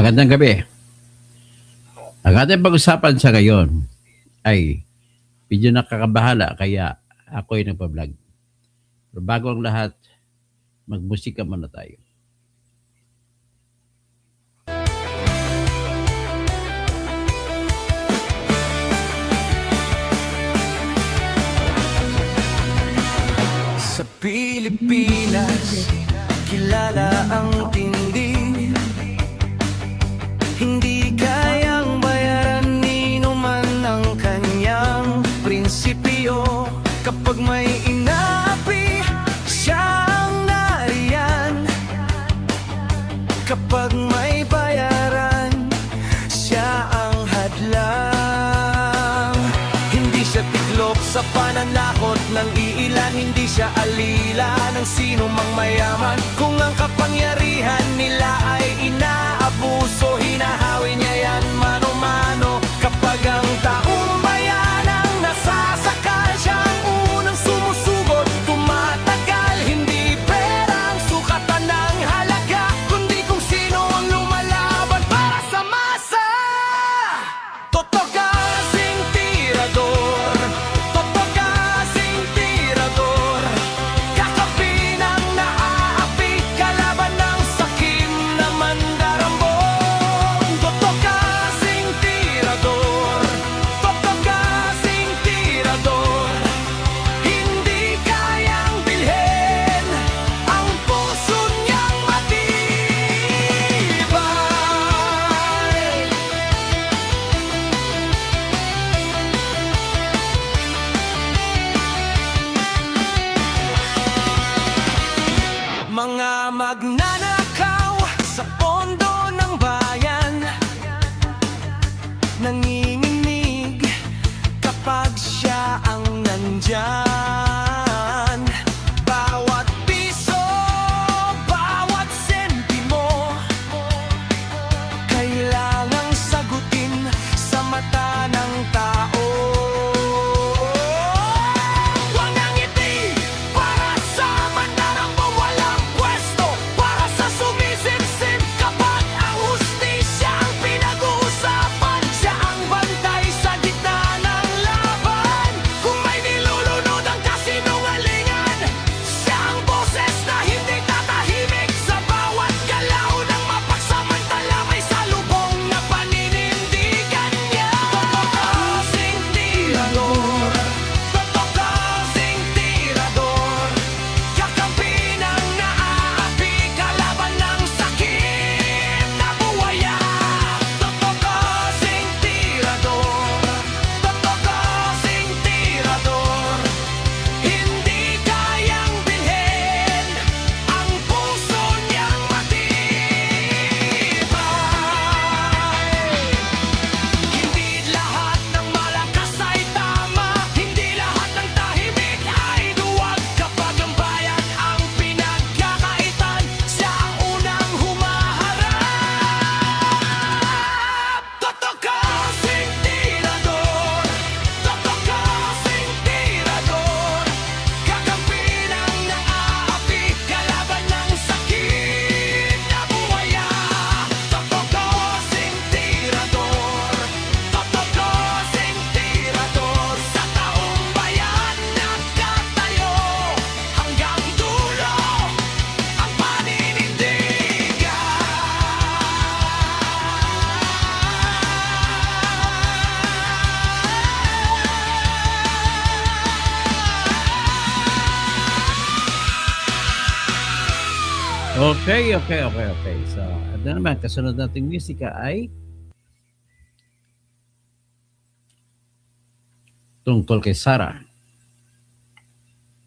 Magandang gabi. Ang ating pag-usapan sa ngayon ay medyo nakakabahala kaya ako ay nagpa-vlog. Pero bago ang lahat, magmusika muna tayo. Sa Pilipinas, kilala ang tindi. Hindi kayang bayaran ni numan ang kanyang prinsipyo. Kapag may inaapi, siya ang nariyan. Kapag may bayaran, siya ang hadlang. Hindi siya tiklop sa pananakot ng iilan. Hindi siya alila ng sino mang mayaman. Kung ang kapangyarihan nila ay inaabuso, hinahawi niya yan mano-mano. Kapag ang taong bayan ang nasasakal, siya ang unang sumusugot, tumatagal. Hindi perang sukatan ng halaga, kundi kung sino ang lumalaban para sa masa. Totoo kasing tirador, totoo kasing tirador. Kakapi ng naaapi, kalaban ng sakim na mandarambong. Totoo kasing tirador, totoo kasing tirador. Hindi kayang bilhin ang puso niyang matibay. Mga magnanakaw sa pondo ng bayan, nanginginig kapag siya ang nandyan. Bawat piso, bawat sentimo, kailangang sagutin sa mata ng tao. Walang ngiti para sa mandarambong walang pwesto, para sa sumisipsip kapag ang hustisya ang pinag-uusapan. Siya ang bantay sa gitna ng laban. Kung may nilulunod ang kasinungalingan, siya ang boses na hindi tatahimik. Sa bawat galaw ng mapagsamantala, may salubong na paninindigan niya. Totoo kasing tirador, totoo kasing tirador. Kakampi ng naaapi, kalaban ng sakit na buwaya. Totoo kasing tirador, totoo kasing tirador. Hindi kayang bilhin ang puso niyang matibay. Hindi lahat ng malakas ay tama, hindi lahat ng tahimik ay duwag. Kapag ang bayan ang pinagkakaitan, siya ang unang humaharap. Totoo kasing tirador, totoo kasing tirador. Kakampi ng naaapi, kalaban ng sakit na buwaya. Totoo kasing tirador, totoo kasing tirador. Sa taong bayan nagkatayo, hanggang dulo ang paninindigan. Okay. So, ano naman, kasunod nating musika ay tungkol kay Sarah.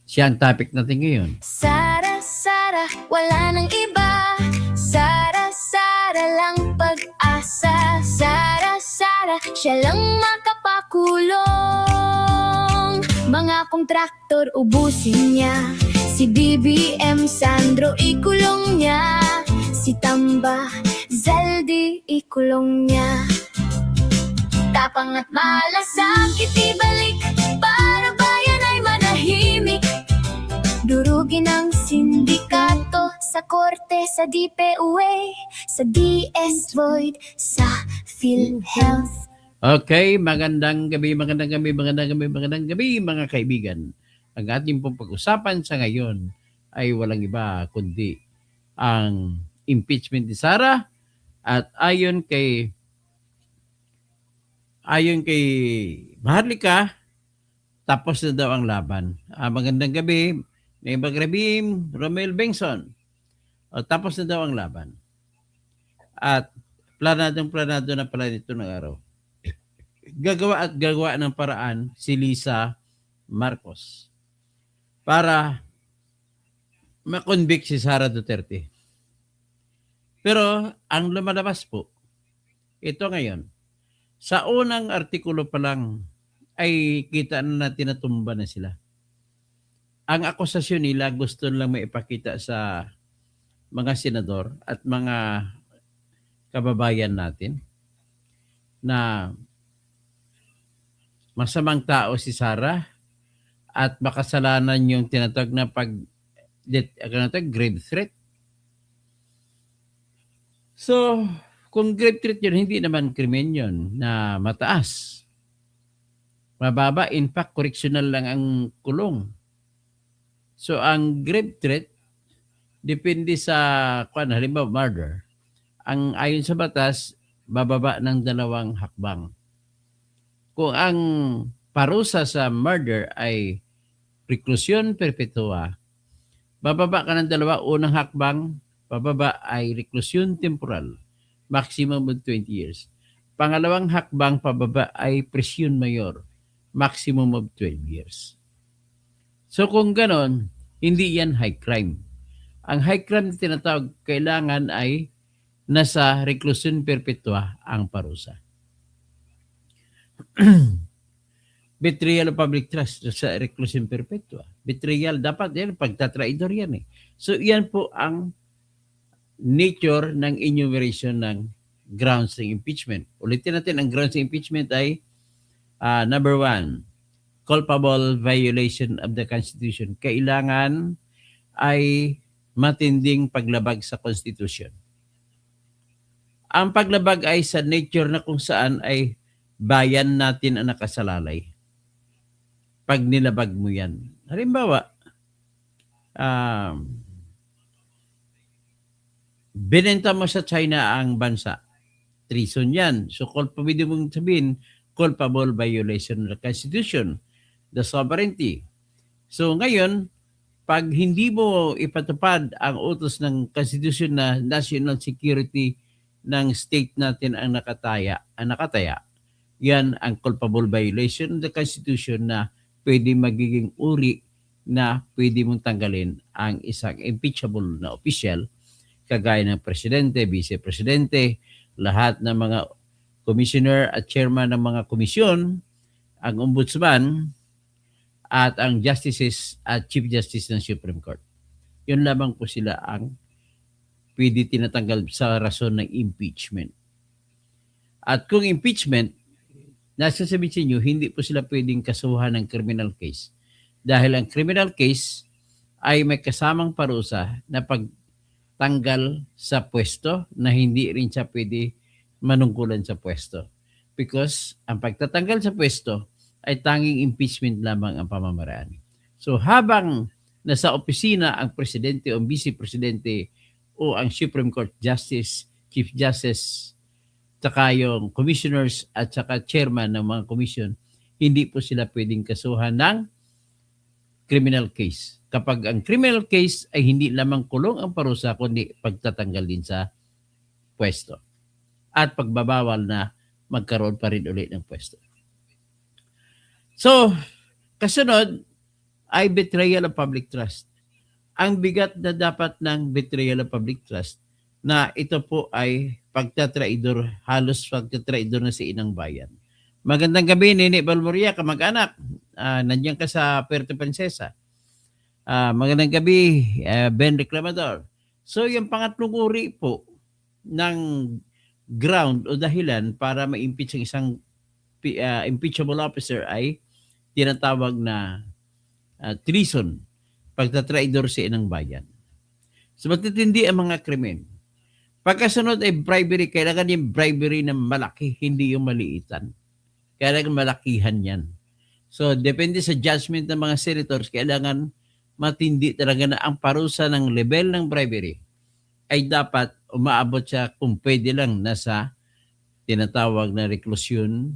Siya ang topic natin ngayon. Sara, Sara, wala nang iba. Sara, Sara lang pag-asa. Sara, Sara, siya lang makapakulong. Mga kontraktor ubusin niya. Si BBM Sandro ikulong niya. Si Tamba Zaldi ikulong niya. Tapang at malasakit ibalik para bayan ay manahimik. Durugin ang sindikato sa korte, sa DPUA, sa DS Void, sa PhilHealth. Okay, magandang gabi mga kaibigan. Ang ating pong pag-usapan sa ngayon ay walang iba kundi ang impeachment ni Sara at ayon kay Maharlika, tapos na daw ang laban. Magandang gabi, Neighbor Rabim, Romel Bengson. Tapos na daw ang laban. At planado na pala nito ng araw. Gagawa ng paraan si Lisa Marcos para makonvict si Sara Duterte. Pero ang lumalabas po, ito ngayon, sa unang artikulo pa lang ay kita na tinatumba na sila. Ang akusasyon nila gusto lang maipakita sa mga senador at mga kababayan natin na masamang tao si Sara at makasalanan yung tinatawag na grave threat. So, kung grave threat yun, hindi naman krimen yun na mataas. Mababa, in fact, correctional lang ang kulong. So, ang grave threat, depende sa, halimbawa, murder. Ang ayon sa batas, bababa ng 2 hakbang. Kung ang parusa sa murder ay reclusion perpetua, bababa ka ng 2, unang hakbang, bababa ay reclusion temporal, maximum of 20 years. Pangalawang hakbang pababa ay presyon mayor, maximum of 12 years. So kung ganon, hindi yan high crime. Ang high crime na tinatawag, kailangan ay nasa reclusion perpetua ang parusa. Betrayal of public trust sa reclusion perpetua. Betrayal, dapat yan, pagtatraidor yan eh. So yan po ang nature ng enumeration ng grounds ng impeachment. Ulitin natin, ang grounds ng impeachment ay number 1, culpable violation of the Constitution. Kailangan ay matinding paglabag sa Constitution. Ang paglabag ay sa nature na kung saan ay bayan natin ang nakasalalay. Pag nilabag mo yan. Halimbawa, binenta mo sa China ang bansa. Treason yan. So, pwede mong sabihin, culpable violation of the Constitution, the sovereignty. So, ngayon, pag hindi mo ipatupad ang utos ng Constitution na national security ng state natin ang nakataya, yan ang culpable violation of the Constitution na pwede magiging uri na pwede mong tanggalin ang isang impeachable na official kagaya ng presidente, vice-presidente, lahat ng mga commissioner at chairman ng mga komisyon, ang ombudsman, at ang justices at chief justice ng Supreme Court. Yun lamang po sila ang pwede tinatanggal sa rason ng impeachment. At kung impeachment, nasasabihin sa inyo, hindi po sila pwedeng kasuhan ng criminal case. Dahil ang criminal case ay may kasamang parusa na pagtanggal sa pwesto na hindi rin siya pwede manungkulan sa pwesto. Because ang pagtatanggal sa pwesto ay tanging impeachment lamang ang pamamaraan. So habang nasa opisina ang presidente o vice-presidente o ang Supreme Court Justice, Chief Justice, saka yung commissioners at saka chairman ng mga commission, hindi po sila pwedeng kasuhan ng criminal case. Kapag ang criminal case ay hindi lamang kulong ang parusa, kundi pagtatanggal din sa pwesto. At pagbabawal na magkaroon pa rin ulit ng pwesto. So, kasunod ay betrayal of public trust. Ang bigat na dapat ng betrayal of public trust na ito po ay pagtatraidor, halos pagtatraidor na si Inang Bayan. Magandang gabi, Nene Balmoria, kamag-anak. Nandiyan ka sa Puerto Princesa. Magandang gabi, Ben Reclamador. So, yung pangatlong uri po ng ground o dahilan para ma-impeach ang isang impeachable officer ay tinatawag na treason. pagtatraidor sa inang bayan. So matitindi ang mga krimen. Pagkasunod ay bribery, kailangan yung bribery na malaki, hindi yung maliitan. Kailangan malakihan yan. So depende sa judgment ng mga senators, kailangan matindi talaga na ang parusa ng level ng bribery ay dapat umaabot siya kung pwede lang nasa tinatawag na reclusion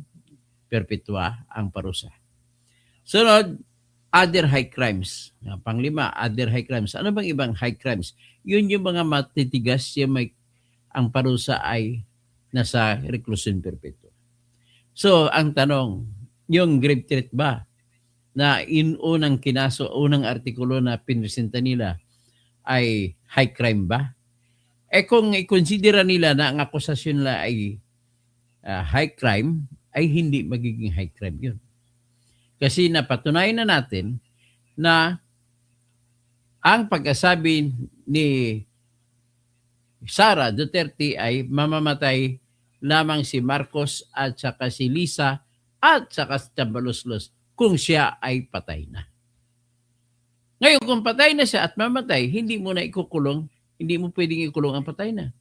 perpetua ang parusa. Sunod, other high crimes. Panglima, other high crimes. Ano bang ibang high crimes? Yun yung mga matitigas, yung ang parusa ay nasa reclusion perpetua. So, ang tanong, yung grave threat ba na unang kinaso, unang artikulo na pinresenta nila ay high crime ba? Kung i-considera nila na ang akusasyon nila ay high crime, ay hindi magiging high crime yun. Kasi napatunayan na natin na ang pagkasabi ni Sara Duterte ay mamamatay lamang si Marcos at saka si Lisa at saka si Tambaloslos kung siya ay patay na. Ngayon, kung patay na siya at mamatay, hindi mo na ikukulong, hindi mo pwedeng ikulong ang patay na.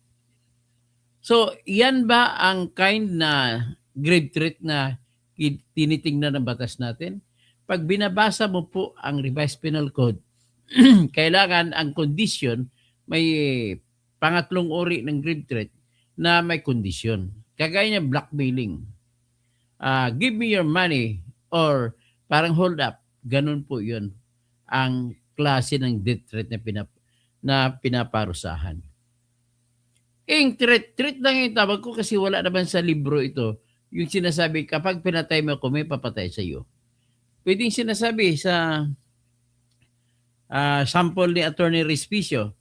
So, yan ba ang kind na grave threat na tinitingnan ng batas natin? Pag binabasa mo po ang Revised Penal Code, kailangan ang condition, may pangatlong uri ng grave threat na may condition. Kagaya niya blackmailing. Give me your money or parang hold up. Ganun po yun ang klase ng death threat na pinaparusahan. Threat lang yung tawag ko kasi wala naman sa libro ito. Yung sinasabi, kapag pinatay mo ako, may papatay sa iyo. Pwedeng sinasabi sa sample ni Attorney Respicio,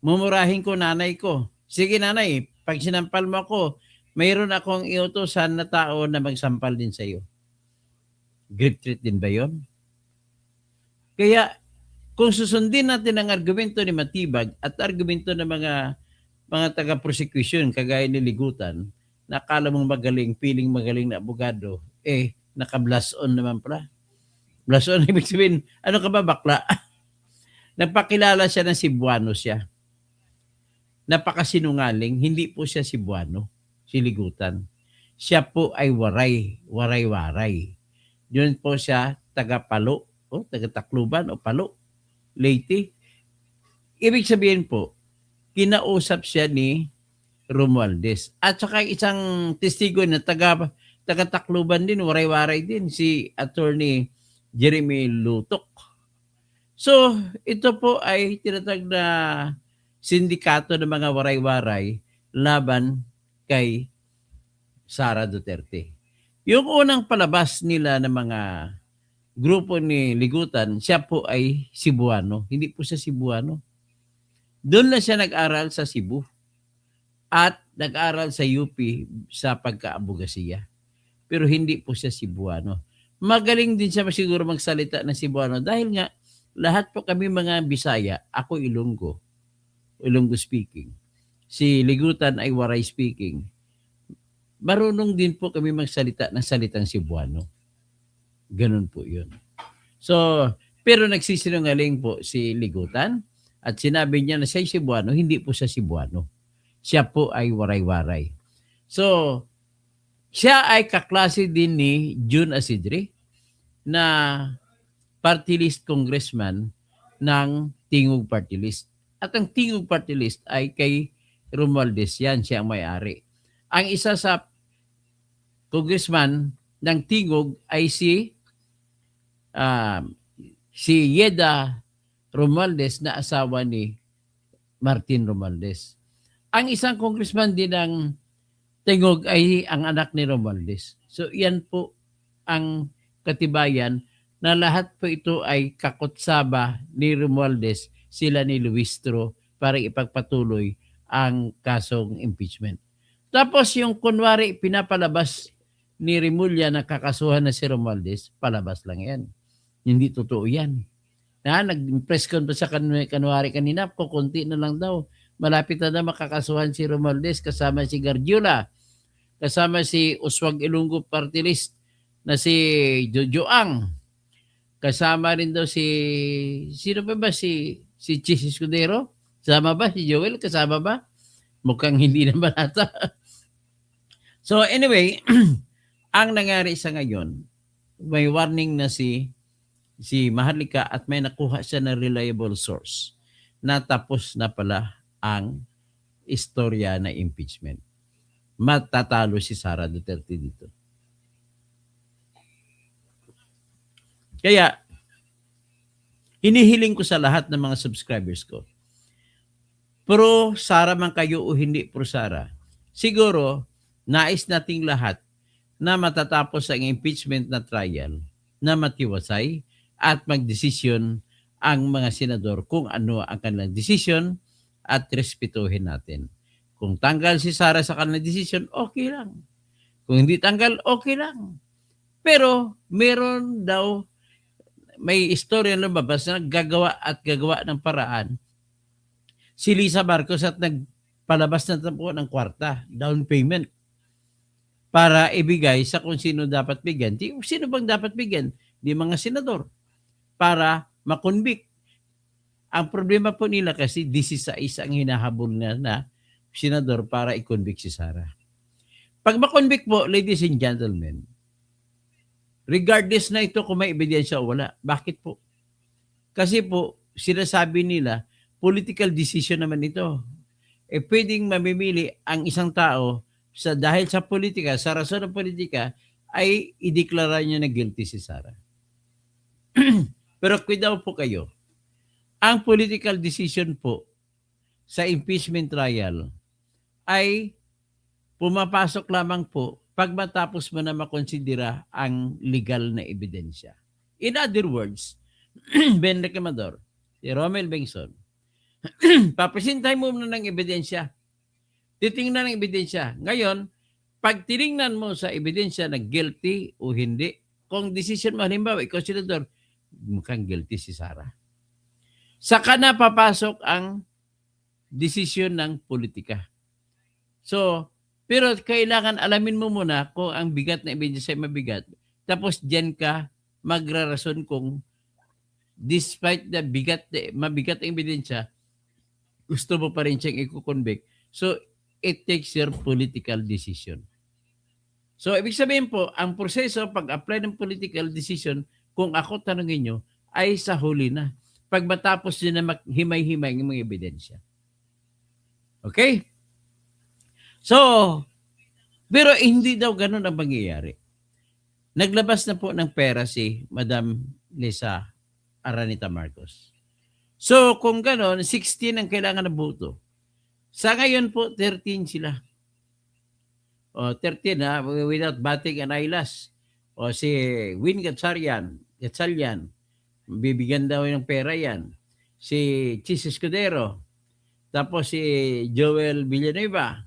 mumurahin ko nanay ko. Sige nanay, pag sinampal mo ako, mayroon akong iutosan na tao na magsampal din sa iyo. Grave threat din ba yun? Kaya, kung susundin natin ang argumento ni Matibag at argumento ng mga taga-prosecution, kagaya ni Ligutan, nakala mong magaling, piling magaling na abogado, naka-blast on naman pala. Blast on, ibig sabihin, ano ka ba, bakla? Nagpakilala siya ng Cebuano siya. Napakasinungaling, hindi po siya Cebuano, si Ligutan. Siya po ay waray-waray. Yun po siya, taga-Palo, taga-Tacloban o Palo, Leyte. Ibig sabihin po, kinausap siya ni Romualdez. At saka isang testigo na taga-Tacloban din, waray-waray din, si Attorney Jeremy Lutok. So, ito po ay tinatag na sindikato ng mga waray-waray laban kay Sara Duterte. Yung unang palabas nila ng mga grupo ni Ligutan, siya po ay Cebuano. Hindi po siya Cebuano. Doon na siya nag-aral sa Cebu at nag-aral sa UP sa pagka-abogasiya. Pero hindi po siya Cebuano. Magaling din siya siguro magsalita ng Cebuano dahil nga lahat po kami mga Bisaya, ako Ilonggo speaking. Si Ligutan ay Waray speaking. Marunong din po kami magsalita ng salitang Cebuano. Ganun po yun. So, pero nagsisinungaling po si Ligutan at sinabi niya na siya Cebuano, hindi po siya Cebuano. Siya po ay waray-waray. So, siya ay kaklase din ni June Asidre na party list congressman ng Tingog Party List. At ang Tingog Party List ay kay Romualdez yan, siya ang may-ari. Ang isa sa congressman ng Tingog ay si Yeda Romualdez na asawa ni Martin Romualdez. Ang isang congressman din ng Tingog ay ang anak ni Romualdez. So yan po ang katibayan na lahat po ito ay kakutsaba ni Romualdez, sila ni Luistro para ipagpatuloy ang kasong impeachment. Tapos yung kunwari pinapalabas ni Remulla na kakasuhan na si Romualdez, palabas lang yan. Hindi totoo yan. Nag-press con pa sa kanwari kanina, kukunti na lang daw. Malapit na makakasuhan si Romualdez kasama si Garjula, kasama si Uswag Ilonggo Party List na si Jojo Ang, Kasama rin daw sino pa ba si Chis Escudero? Kasama ba? Si Joel? Kasama ba? Mukhang hindi naman ata. So anyway, ang nangyari sa ngayon, may warning na si Maharlika at may nakuha siya na reliable source na tapos na pala ang istorya na impeachment. Matatalo si Sara Duterte dito. Kaya, hinihiling ko sa lahat ng mga subscribers ko, pro Sara man kayo o hindi pro Sara, siguro, nais nating lahat na matatapos ang impeachment na trial na matiwasay at magdesisyon ang mga senador kung ano ang kanilang desisyon at respetuhin natin. Kung tanggal si Sara sa kanilang desisyon, okay lang. Kung hindi tanggal, okay lang. Pero meron daw, may istorya lumabas na gagawa ng paraan si Lisa Marcos at nagpalabas na po ng kwarta, down payment, para ibigay sa kung sino dapat bigyan. Sino bang dapat bigyan? Di mga senador. Para makonvict. Ang problema po nila kasi 16 ang hinahabol na senador para i-convict si Sara. Pag makonvict po, ladies and gentlemen, regardless na ito kung may ebidensya o wala. Bakit po? Kasi po, sinasabi nila, political decision naman ito. Pwedeng mamimili ang isang tao dahil sa politika, sa rason ng politika, ay ideklara niya na guilty si Sara. Pero kuidaw po kayo, ang political decision po sa impeachment trial ay pumapasok lamang po pag matapos mo na makonsidera ang legal na ebidensya. In other words, Ben Recamador, si Romel Bengson, papresentay mo na ng ebidensya. Titingnan ng ebidensya. Ngayon, pag tiningnan mo sa ebidensya na guilty o hindi, kung decision mo, halimbawa, ikaw senador, mukhang guilty si Sara. Saka na papasok ang desisyon ng politika. So, pero kailangan alamin mo muna kung ang bigat na ebidensya ay mabigat. Tapos diyan ka magrarason kung despite the mabigat ang ebidensya, gusto mo pa rin siyang i-convict. So, it takes your political decision. So, ibig sabihin po, ang proseso pag-apply ng political decision, kung ako tanongin nyo, ay sa huli na. Pag matapos nyo na himay-himay ng mga ebidensya. Okay? So, pero hindi daw ganun ang mangyayari. Naglabas na po ng pera si Madam Lisa Araneta Marcos. So, kung ganun, 16 ang kailangan na boto. Sa ngayon po, 13 sila. O, 13 ha, without batting an eyelash. O, si Win Gatchalian, bibigyan daw ng pera yan. Si Chis Escudero. Tapos si Joel Villanueva.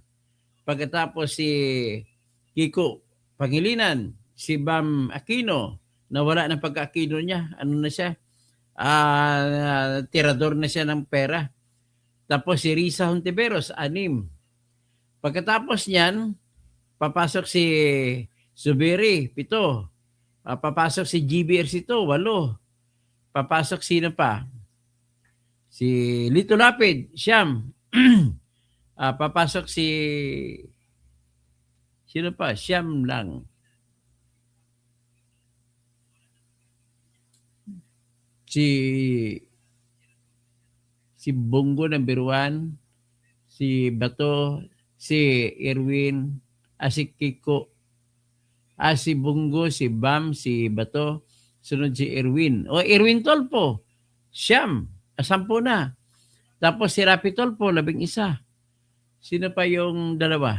Pagkatapos si Kiko Pangilinan, si Bam Aquino, na wala ng pagka-Aquino niya. Ano na siya? Tirador na siya ng pera. Tapos si Risa Hontiveros, 6. Pagkatapos niyan, papasok si Zubiri, 7. Papasok si GBR, 8. Papasok sino pa? Si Lito Lapid, 9. Papasok sino pa? 9 lang. Si Bongo number 1, si Bato, si Erwin, si Kiko, si Bongo, si Bam, si Bato, sunod si Erwin. O Erwin Tolpo, 10 na. Tapos si Rapi Tolpo, 11. Sino pa yung dalawa?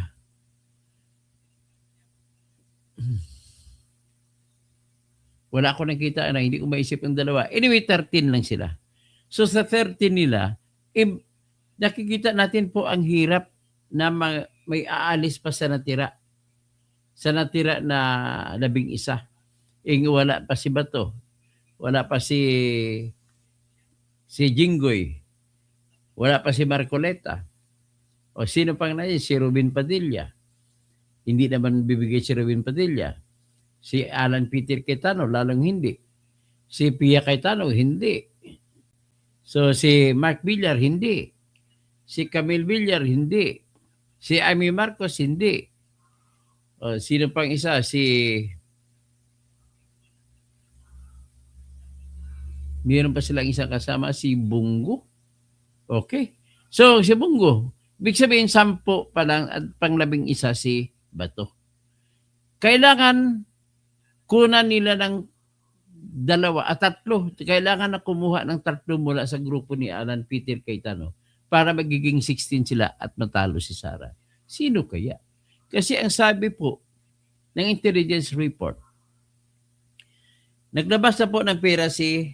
Wala ako nakita na, hindi ko maisip ang dalawa. Anyway, 13 lang sila. So sa 13 nila, nakikita natin po ang hirap na may aalis pa sa natira. Sa natira na 11. Wala pa si Bato. Wala pa si Jinggoy. Wala pa si Marcoleta. O sino pang na si Robin Padilla. Hindi naman bibigay si Robin Padilla. Si Alan Peter Quetano, lalong hindi. Si Pia Cayetano, hindi. So si Mark Villar, hindi. Si Camille Villar, hindi. Si Amy Marcos, hindi. O, sino pang isa? Mayroon pa silang isang kasama, si Bungo. Okay. So, si Bungo, ibig sabihin, 10 pa lang at pang-11 si Bato. Kailangan kunan nila ng 3. Kailangan na kumuha ng 3 mula sa grupo ni Alan Peter Cayetano para magiging 16 sila at matalo si Sara. Sino kaya? Kasi ang sabi po ng intelligence report, naglabas na po ng pera si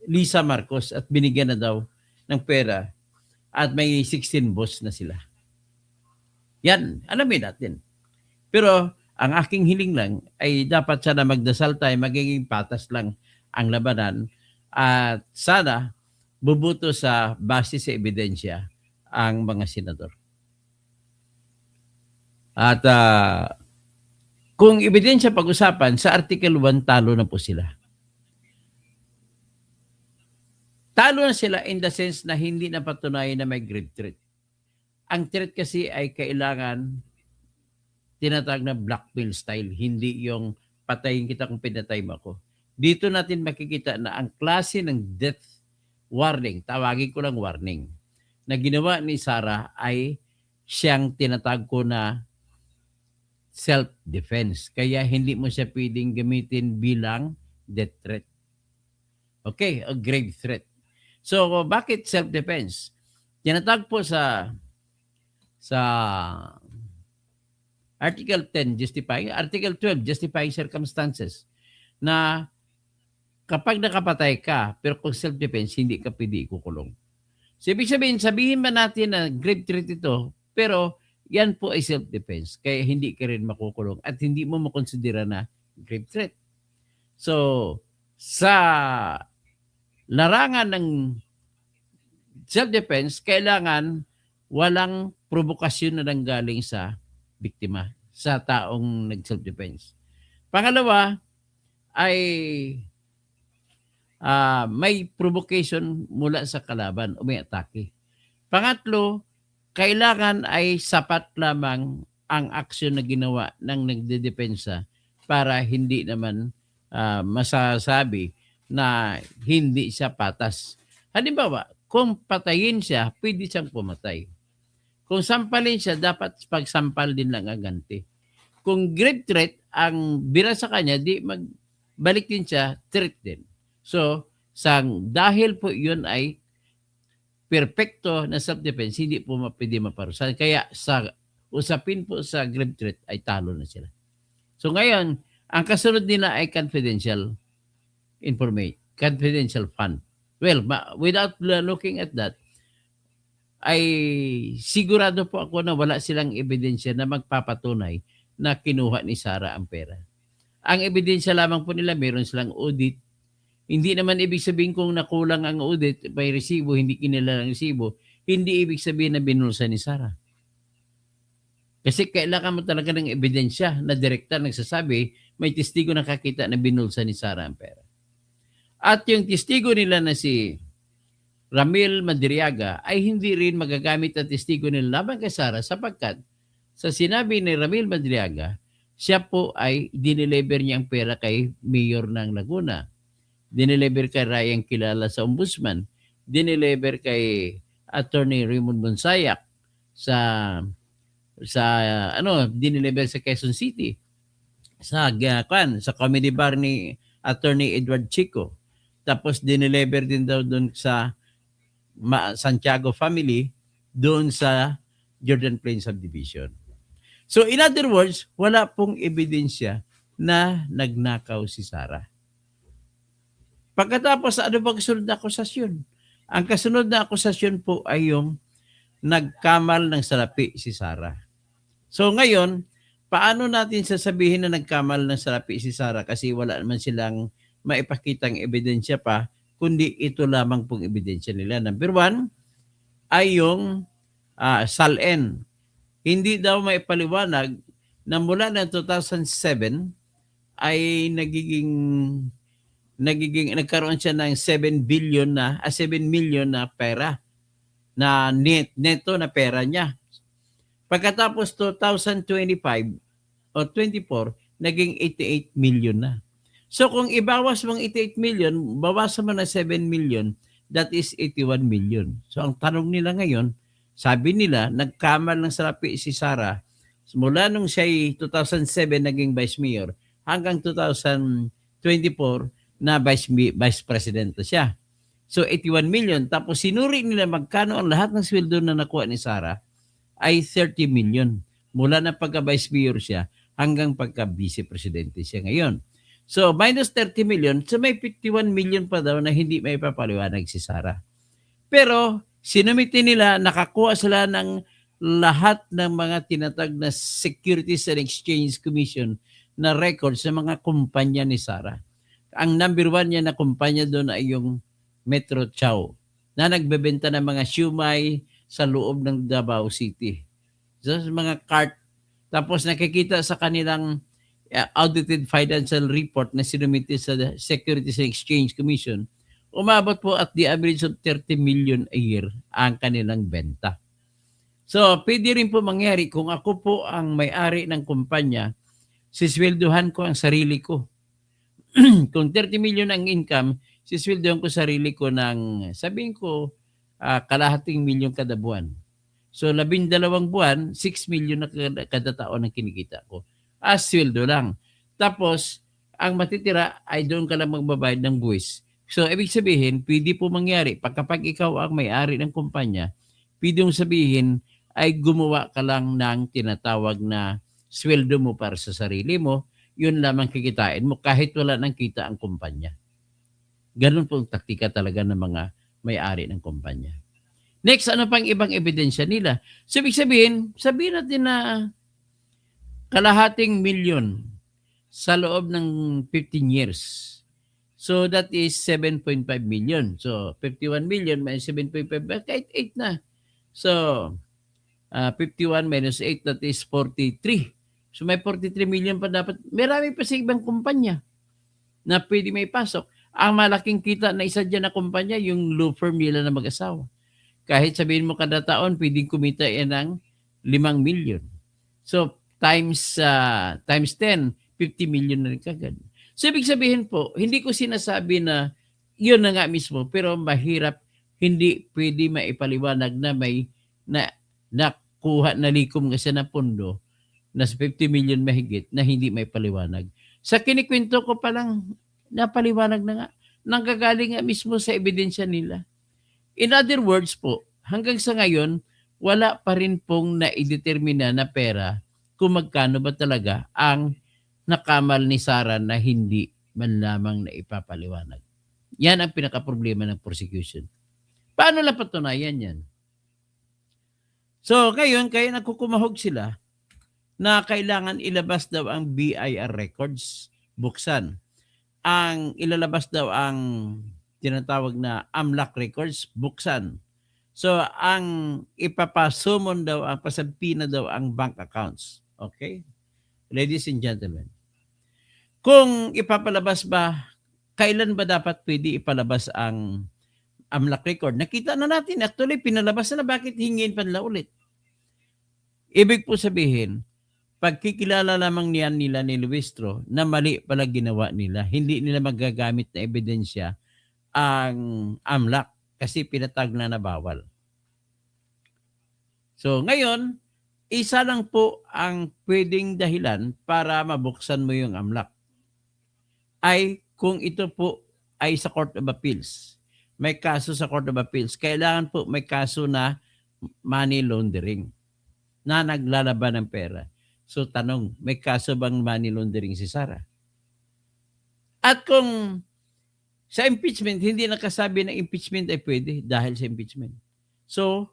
Lisa Marcos at binigyan na daw ng pera at may 16 boss na sila. Yan, alamin natin. Pero ang aking hiling lang ay dapat sana magdasal tayo, magiging patas lang ang labanan at sana bubuto sa base sa ebidensya ang mga senador. At kung ebidensya pag-usapan, sa Article 1 talo na po sila. Talo na sila in the sense na hindi na patunayan na may grave threat. Ang threat kasi ay kailangan tinatawag na blackmail style, hindi yung patayin kita kung pinatay mo ako. Dito natin makikita na ang klase ng death warning, tawagin ko lang warning, na ginawa ni Sara ay siyang tinatawag ko na self-defense. Kaya hindi mo siya pwedeng gamitin bilang death threat. Okay, a grave threat. So, bakit self-defense? Tinatawag po sa Article 10, justifying, Article 12, justifying circumstances, na kapag nakapatay ka, pero kung self-defense, hindi ka pwede ikukulong. So, ibig sabihin ba natin na grave threat ito, pero yan po ay self-defense, kaya hindi ka rin makukulong at hindi mo makonsidera na grave threat. So, sa larangan ng self-defense, kailangan walang provokasyon na nanggaling sa biktima, sa taong nag-self-defense. Pangalawa ay may provocation mula sa kalaban o may atake. Pangatlo, kailangan ay sapat lamang ang aksyon na ginawa ng nagdedepensa para hindi naman masasabi na hindi siya patas. Halimbawa, kung patayin siya, pwede siyang pumatay. Kung sampalin siya, dapat pagsampal din lang ang ganti. Kung grave threat, ang bira sa kanya, di magbalik din siya, threat din. So, dahil po yun ay perfecto na self-defense, hindi po pwede maparusahan. Kaya sa usapin po sa grave threat ay talo na sila. So ngayon, ang kasunod nila ay confidential information, confidential fund. Well, without looking at that, ay sigurado po ako na wala silang ebidensya na magpapatunay na kinuha ni Sara ang pera. Ang ebidensya lamang po nila, meron silang audit. Hindi naman ibig sabihin kung nakulang ang audit, may resibo, hindi kinilalang resibo, hindi ibig sabihin na binulsa ni Sara. Kasi kailangan mo talaga ng ebidensya na direkta nagsasabi, may testigo nakakita na binulsa ni Sara ang pera. At yung testigo nila na si Ramil Madriaga ay hindi rin magagamit ang testigo nila laban kay Sara sapagkat sa sinabi ni Ramil Madriaga, siya po ay dineliver niya ang pera kay Mayor ng Laguna. Dineliver kay Ryan Kilala sa Ombudsman. Dineliver kay Attorney Raymond Bonsayak dineliver sa Quezon City. Sa comedy bar ni Attorney Edward Chico. Tapos dineliver din daw doon sa Santiago family, doon sa Jordan Plains Subdivision. So in other words, wala pong ebidensya na nagnakaw si Sara. Pagkatapos, ano ba kasunod na akusasyon? Ang kasunod na akusasyon po ay yung nagkamal ng salapi si Sara. So ngayon, paano natin sasabihin na nagkamal ng salapi si Sara kasi wala naman silang maipakitang ebidensya pa, kundi ito lamang pong ebidensya nila. Number 1 ay yung SALN. Hindi daw maipaliwanag na mula ng 2007 ay nagiging nagkaroon siya ng 7 million na pera na neto na pera niya. Pagkatapos 2025 o 24, naging 88 million na. So kung ibawas mong 88 million, bawasan mo na 7 million, that is 81 million. So ang tanong nila ngayon, sabi nila, nagkamal ng salapi si Sara mula nung siya 2007 naging vice mayor hanggang 2024 na vice president na siya. So 81 million. Tapos sinuri nila magkano ang lahat ng sweldo na nakuha ni Sara ay 30 million. Mula na pagka-vice mayor siya hanggang pagka-vice presidente siya ngayon. So minus 30 million, so may 51 million pa daw na hindi may papaliwanag si Sara. Pero sinumite nila, nakakuha sila ng lahat ng mga tinatag na Securities and Exchange Commission na records sa mga kumpanya ni Sara. Ang number 1 niya na kumpanya doon ay yung Metro Chow na nagbebenta ng mga siumay sa loob ng Davao City. So, mga cart. Tapos nakikita sa kanilang audited financial report na sinumite sa Securities and Exchange Commission, umabot po at the average of 30 million a year ang kanilang benta. So, pwede rin po mangyari kung ako po ang may-ari ng kumpanya, sisweldohan ko ang sarili ko. Kung 30 million ang income, sisweldohan ko sarili ko ng, sabihin ko, kalahating milyon kada buwan. So, 12 buwan, 6 million na kada taon ang kinikita ko. As sweldo lang. Tapos, ang matitira ay doon ka lang magbabayad ng buwis. So, ibig sabihin, pwede po mangyari, kapag ikaw ang may-ari ng kumpanya, pwede mong sabihin ay gumawa ka lang ng tinatawag na sweldo mo para sa sarili mo, yun lamang kikitain mo kahit wala nang kita ang kumpanya. Ganun po ang taktika talaga ng mga may-ari ng kumpanya. Next, ano pang ibang ebidensya nila? So, ibig sabihin natin na kalahating milyon sa loob ng 15 years. So, that is 7.5 million. So, 51 million minus 7.5, kahit 8 na. So, 51 minus 8, that is 43. So, may 43 million pa dapat. Marami pa sa ibang kumpanya na pwede may pasok. Ang malaking kita na isa dyan na kumpanya, yung law firm nila na mag-asawa. Kahit sabihin mo kada taon, pwedeng kumita yan ng 5 million. So, times 10, 50 million na rin kagad. So, ibig sabihin po, hindi ko sinasabi na yun na nga mismo, pero mahirap, hindi pwede maipaliwanag na may nakuha, nalikom kasi na pondo na 50 million mahigit na hindi may paliwanag. Sa kinikwento ko palang napaliwanag na nga, nanggagaling nga mismo sa ebidensya nila. In other words po, hanggang sa ngayon, wala pa rin pong naidetermina na pera kung magkano ba talaga ang nakamal ni Sara na hindi man lamang na ipapaliwanag. Yan ang pinaka-problema ng prosecution. Paano lang patunayan yan? So, ngayon, kaya nagkukumahog sila na kailangan ilabas daw ang BIR records, buksan. Ang ilalabas daw ang tinatawag na AMLAC records, buksan. So, ang ipapasumon daw, ang pasampina daw ang bank accounts. Okay? Ladies and gentlemen, kung ipapalabas ba, kailan ba dapat pwede ipalabas ang AMLAC record? Nakita na natin, actually, pinalabas na, bakit hingin pa nila ulit? Ibig po sabihin, pagkikilala lamang niyan nila ni Luistro na mali pala ginawa nila, hindi nila magagamit na ebidensya ang AMLAC kasi pinatag na bawal. So ngayon, isa lang po ang pwedeng dahilan para mabuksan mo yung AMLAC. Ay kung ito po ay sa Court of Appeals. May kaso sa Court of Appeals. Kailangan po may kaso na money laundering na naglalaban ng pera. So tanong, may kaso bang money laundering si Sara? At kung sa impeachment, hindi nakasabi na impeachment ay pwede dahil sa impeachment. So,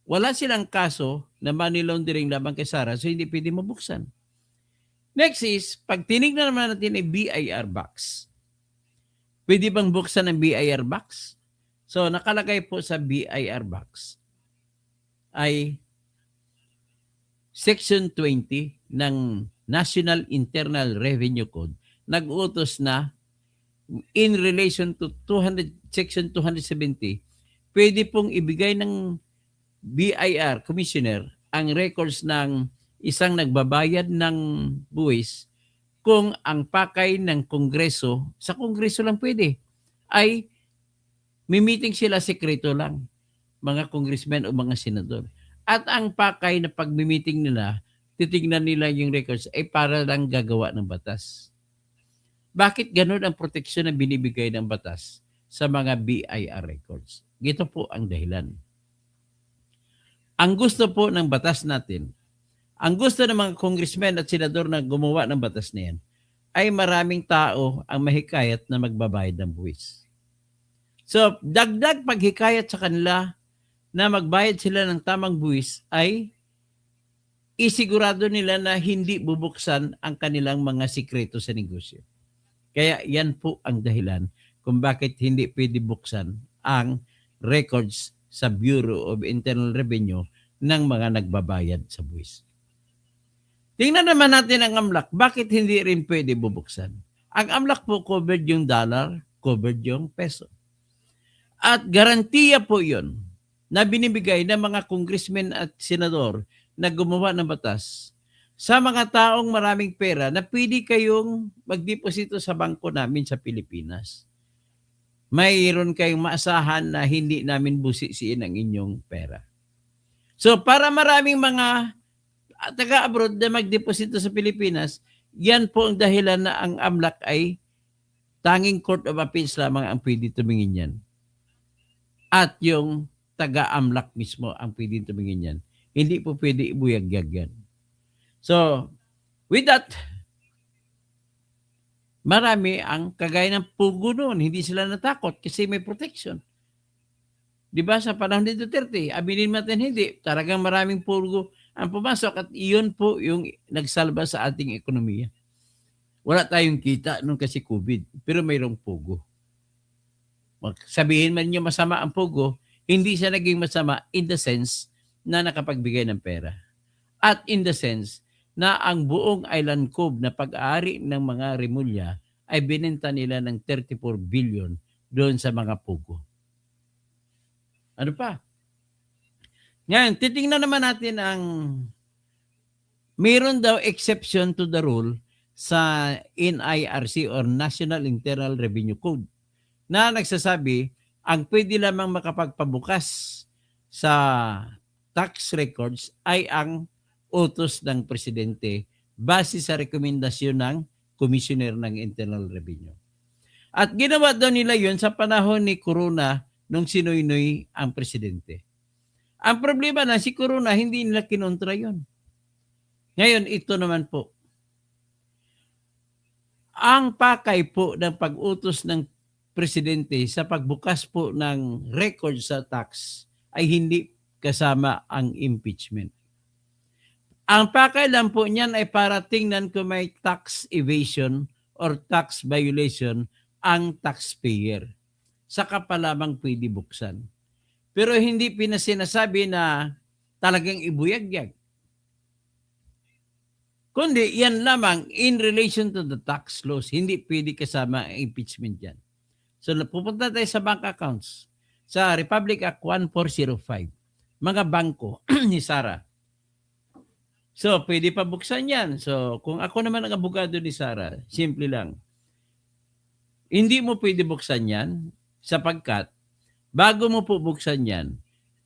wala silang kaso na money laundering laban kay Sara, so hindi pwede mabuksan. Next is, pag tinignan naman natin ay BIR box. Pwede bang buksan ang BIR box? So, nakalagay po sa BIR box ay Section 20 ng National Internal Revenue Code nag-utos na in relation to Section 270, pwede pong ibigay ng BIR Commissioner ang records ng isang nagbabayad ng buwis kung ang pakay ng Kongreso, sa Kongreso lang pwede, ay mimiting sila sekreto lang, mga congressmen o mga senador. At ang pakay na pagmimiting nila, titignan nila yung records ay para lang gagawa ng batas. Bakit ganun ang proteksyon na binibigay ng batas sa mga BIR records? Gito po ang dahilan. Ang gusto po ng batas natin, ang gusto ng mga congressmen at senador na gumawa ng batas na yan, ay maraming tao ang mahikayat na magbabayad ng buwis. So, dagdag paghikayat sa kanila na magbayad sila ng tamang buwis ay isigurado nila na hindi bubuksan ang kanilang mga sikreto sa negosyo. Kaya yan po ang dahilan kung bakit hindi pwede buksan ang records sa Bureau of Internal Revenue ng mga nagbabayad sa buwis. Tingnan naman natin ang AMLAC. Bakit hindi rin pwede bubuksan? Ang AMLAC po covered yung dollar, covered yung peso. At garantiya po yun na binibigay ng mga congressmen at senador na gumawa ng batas sa mga taong maraming pera na pwede kayong magdeposito sa bangko namin sa Pilipinas. Mayroon kayong maasahan na hindi namin busisiin ang inyong pera. So para maraming mga taga-abroad na magdeposito sa Pilipinas, yan po ang dahilan na ang AMLAC ay tanging Court of Appeals lamang ang pwede tumingin yan. At yung taga-AMLAC mismo ang pwede tumingin yan. Hindi po pwede ibuyagyag yan. So, with that, marami ang kagaya ng Pugo noon. Hindi sila natakot kasi may protection. Di ba sa panahon ni Duterte, aminin natin hindi. Talagang maraming Pugo ang pumasok at iyon po yung nagsalba sa ating ekonomiya. Wala tayong kita nung kasi COVID, pero mayroong Pugo. Sabihin man niyo masama ang Pugo, hindi siya naging masama in the sense na nakapagbigay ng pera. At in the sense na ang buong Island Cove na pag-aari ng mga Rimulya ay binenta nila ng 34 billion doon sa mga Pugo. Ano pa? Ngayon, titingnan naman natin ang mayroon daw exception to the rule sa NIRC or National Internal Revenue Code na nagsasabi ang pwede lamang makapagpabukas sa tax records ay ang utos ng presidente base sa rekomendasyon ng Commissioner ng Internal Revenue. At ginawa daw nila yun sa panahon ni Corona nung Sinoynoy ang presidente. Ang problema na si Corona, hindi nila kinontra yun. Ngayon, ito naman po. Ang pakay po ng pag-utos ng presidente sa pagbukas po ng record sa tax ay hindi kasama ang impeachment. Ang pakay lang po niyan ay para tingnan kung may tax evasion or tax violation ang taxpayer. Saka pa lamang pwede buksan. Pero hindi pinasinasabi na talagang ibuyagyag. Kundi yan lamang in relation to the tax laws. Hindi pwede kasama ang impeachment yan. So pupunta tayo sa bank accounts. Sa Republic Act 1405. Mga bangko ni Sara. So pwede pa buksan yan. So kung ako naman ang abogado ni Sara, simple lang. Hindi mo pwede buksan yan sapagkat bago mo po buksan yan,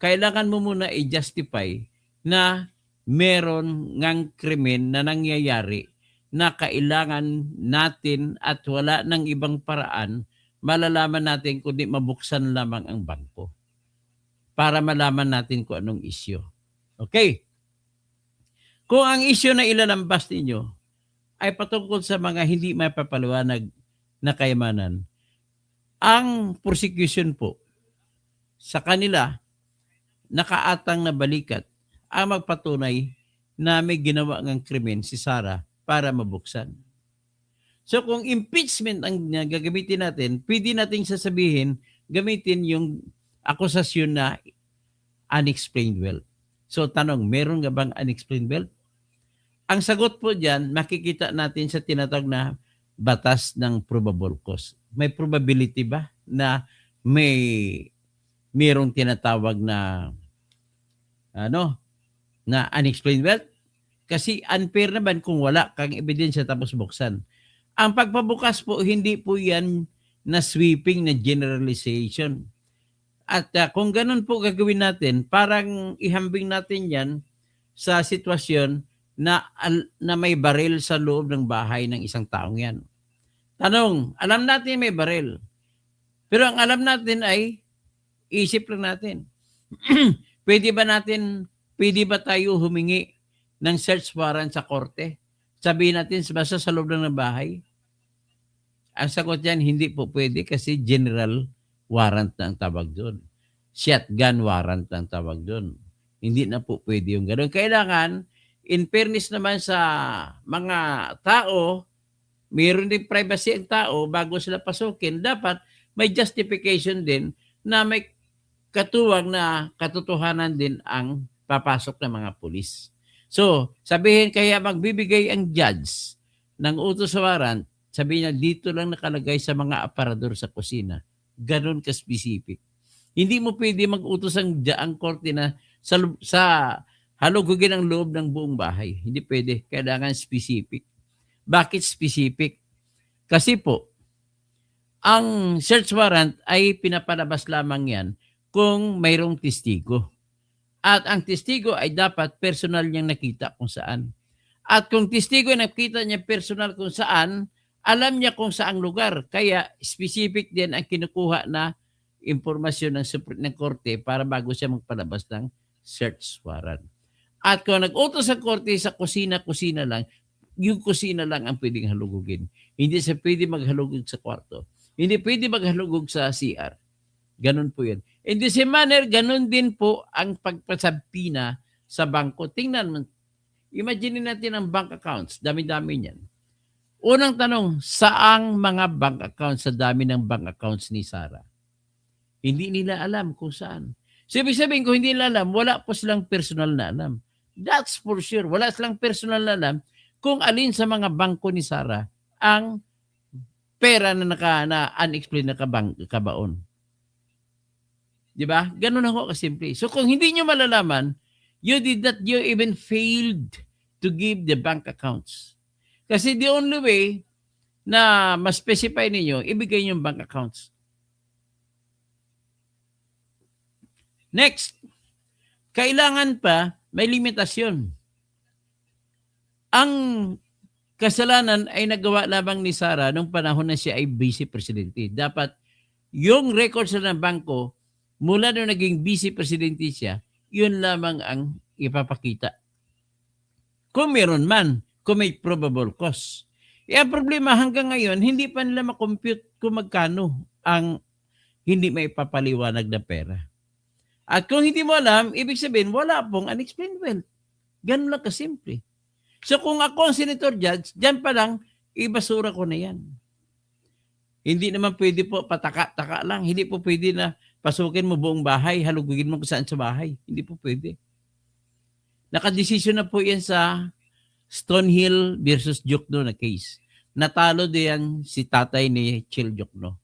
kailangan mo muna i-justify na meron ngang krimen na nangyayari na kailangan natin at wala ng ibang paraan malalaman natin kundi mabuksan lamang ang bangko para malaman natin kung anong isyo. Okay? Kung ang isyo na ilalambas ninyo ay patungkol sa mga hindi mapapaliwanag na kayamanan, ang prosecution po sa kanila, nakaatang na balikat ang magpatunay na may ginawa ng krimen si Sara para mabuksan. So kung impeachment ang gagamitin natin, pwede nating sasabihin, gamitin yung akusasyon na unexplained wealth. So tanong, meron nga bang unexplained wealth? Ang sagot po dyan, makikita natin sa tinatawag na batas ng probable cause. May probability ba na mayroong tinatawag na na unexplained wealth? Kasi unfair naman kung wala kang ebidensya tapos buksan. Ang pagpabukas po, hindi po yan na sweeping na generalization. At kung ganun po gagawin natin, parang ihambing natin yan sa sitwasyon na may baril sa loob ng bahay ng isang taong yan. Tanong, alam natin may baril. Pero ang alam natin ay isip lang natin. Pwede ba tayo humingi ng search warrant sa korte? Sabihin natin, basta sa loob ng bahay? Ang sagot yan, hindi po pwede kasi general warrant na ang tawag doon. Shotgun warrant na ang tawag doon. Hindi na po pwede yung gano'n. Kailangan, in fairness naman sa mga tao, mayroon din privacy ang tao bago sila pasukin. Dapat may justification din na may katuwang na katotohanan din ang papasok ng mga pulis. So, sabihin kaya magbibigay ang judge ng utos sa warrant, sabihin niya dito lang nakalagay sa mga aparador sa kusina. Ganon ka-specific. Hindi mo pwede mag-utos ang korte na sa halugugin ang loob ng buong bahay. Hindi pwede. Kailangan specific. Bakit specific? Kasi po, ang search warrant ay pinapalabas lamang yan kung mayroong testigo. At ang testigo ay dapat personal niyang nakita kung saan. At kung testigo nakita niya personal kung saan, alam niya kung saang lugar. Kaya specific din ang kinukuha na impormasyon ng korte para bago siya magpalabas ng search warrant. At kung nag-utos ang korte sa kusina lang, yung kusina lang ang pwedeng halugugin. Hindi siya pwede maghalugog sa kwarto. Hindi pwede maghalugog sa CR. Ganun po yan. In the same manner, ganun din po ang pagpasabpina sa bangko. Tingnan mo, imagine natin ang bank accounts. Dami-dami niyan. Unang tanong, saang mga bank accounts sa dami ng bank accounts ni Sarah? Hindi nila alam kung saan. So, ibig sabihin, kung hindi nila alam, wala po silang personal na alam. That's for sure. Wala silang personal na alam kung alin sa mga bangko ni Sarah ang pera na unexplained na kabaon. Di ba? Ganun ako kasimple. So kung hindi nyo malalaman, you even failed to give the bank accounts. Kasi the only way na ma-specify ninyo, ibigay nyo yung bank accounts. Next, kailangan pa may limitasyon. Ang kasalanan ay nagawa lamang ni Sarah nung panahon na siya ay vice presidente. Dapat yung records ng bangko, mula nung naging vice presidente siya, yun lamang ang ipapakita. Kung meron man, kung may probable cause. Ang problema hanggang ngayon, hindi pa nila makompute kung magkano ang hindi may papaliwanag na pera. At kung hindi mo alam, ibig sabihin, wala pong unexplained wealth. Ganun lang kasimple. So kung ako ang senator judge, dyan pa lang, ibasura ko na yan. Hindi naman pwede po pataka-taka lang. Hindi po pwede na pasukin mo buong bahay, halugugin mo kung saan sa bahay. Hindi po pwede. Nakadesisyon na po yan sa Stonehill versus Jokno na case. Natalo diyan si tatay ni Chil Jokno.